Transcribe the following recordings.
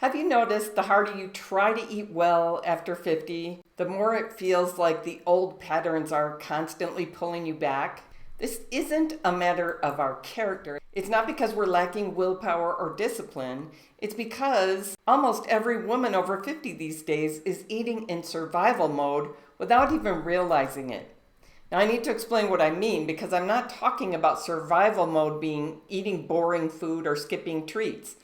Have you noticed the harder you try to eat well after 50, the more it feels like the old patterns are constantly pulling you back? This isn't a matter of our character. It's not because we're lacking willpower or discipline. It's because almost every woman over 50 these days is eating in survival mode without even realizing it. Now, I need to explain what I mean because I'm not talking about survival mode being eating boring food or skipping treats.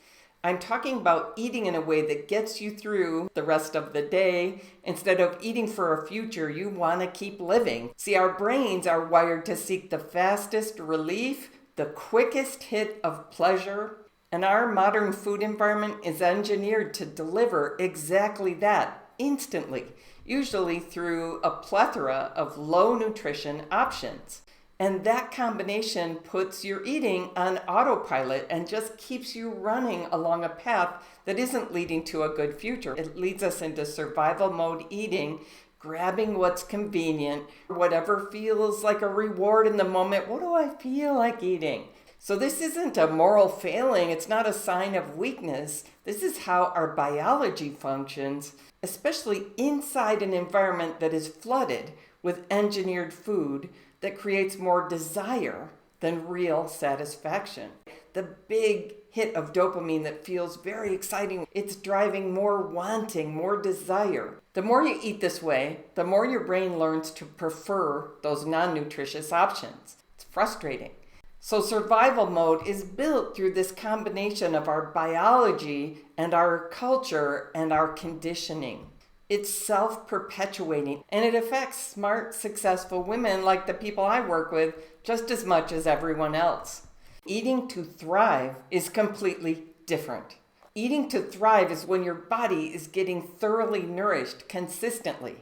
I'm talking about eating in a way that gets you through the rest of the day instead of eating for a future you want to keep living. See, our brains are wired to seek the fastest relief, the quickest hit of pleasure, and our modern food environment is engineered to deliver exactly that instantly, usually through a plethora of low nutrition options. And that combination puts your eating on autopilot and just keeps you running along a path that isn't leading to a good future. It leads us into survival mode eating, grabbing what's convenient, whatever feels like a reward in the moment. What do I feel like eating? So this isn't a moral failing. It's not a sign of weakness. This is how our biology functions, especially inside an environment that is flooded with engineered food that creates more desire than real satisfaction. The big hit of dopamine that feels very exciting, it's driving more wanting, more desire. The more you eat this way, the more your brain learns to prefer those non-nutritious options. It's frustrating. So survival mode is built through this combination of our biology and our culture and our conditioning. It's self-perpetuating, and it affects smart, successful women like the people I work with just as much as everyone else. Eating to thrive is completely different. Eating to thrive is when your body is getting thoroughly nourished consistently,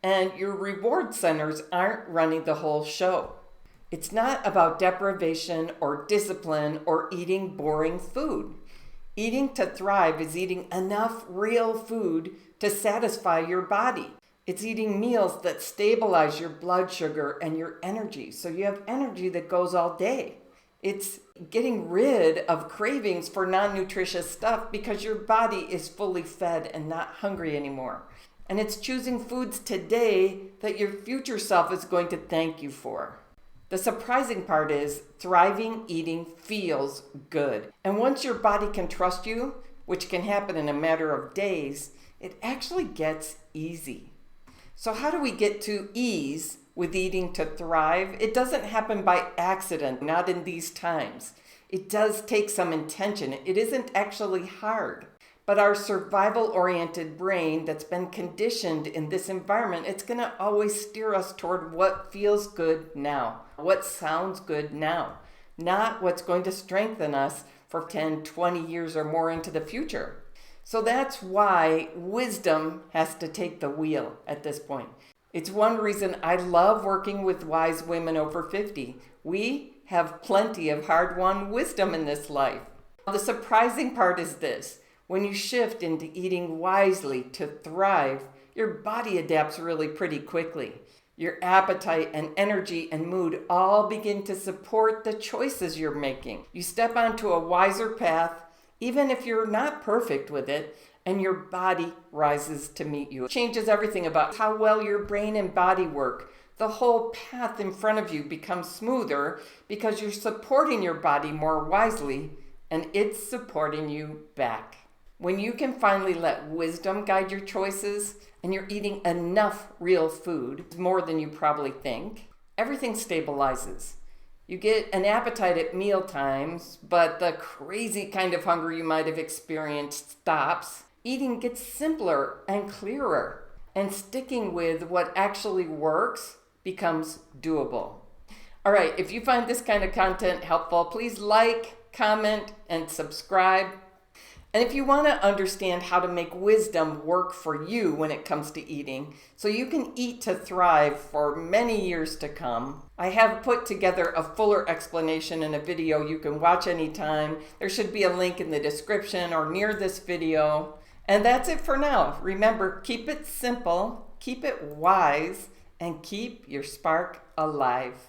and your reward centers aren't running the whole show. It's not about deprivation or discipline or eating boring food. Eating to thrive is eating enough real food to satisfy your body. It's eating meals that stabilize your blood sugar and your energy, so you have energy that goes all day. It's getting rid of cravings for non-nutritious stuff because your body is fully fed and not hungry anymore. And it's choosing foods today that your future self is going to thank you for. The surprising part is thriving eating feels good. And once your body can trust you, which can happen in a matter of days, it actually gets easy. So how do we get to ease with eating to thrive? It doesn't happen by accident, not in these times. It does take some intention. It isn't actually hard. But our survival-oriented brain that's been conditioned in this environment, it's going to always steer us toward what feels good now, what sounds good now, not what's going to strengthen us for 10, 20 years or more into the future. So that's why wisdom has to take the wheel at this point. It's one reason I love working with wise women over 50. We have plenty of hard-won wisdom in this life. The surprising part is this. When you shift into eating wisely to thrive, your body adapts really pretty quickly. Your appetite and energy and mood all begin to support the choices you're making. You step onto a wiser path, even if you're not perfect with it, and your body rises to meet you. It changes everything about how well your brain and body work. The whole path in front of you becomes smoother because you're supporting your body more wisely, and it's supporting you back. When you can finally let wisdom guide your choices and you're eating enough real food, more than you probably think, everything stabilizes. You get an appetite at meal times, but the crazy kind of hunger you might have experienced stops. Eating gets simpler and clearer, and sticking with what actually works becomes doable. All right, if you find this kind of content helpful, please like, comment, and subscribe. And if you want to understand how to make wisdom work for you when it comes to eating, so you can eat to thrive for many years to come, I have put together a fuller explanation in a video you can watch anytime. There should be a link in the description or near this video. And that's it for now. Remember, keep it simple, keep it wise, and keep your spark alive.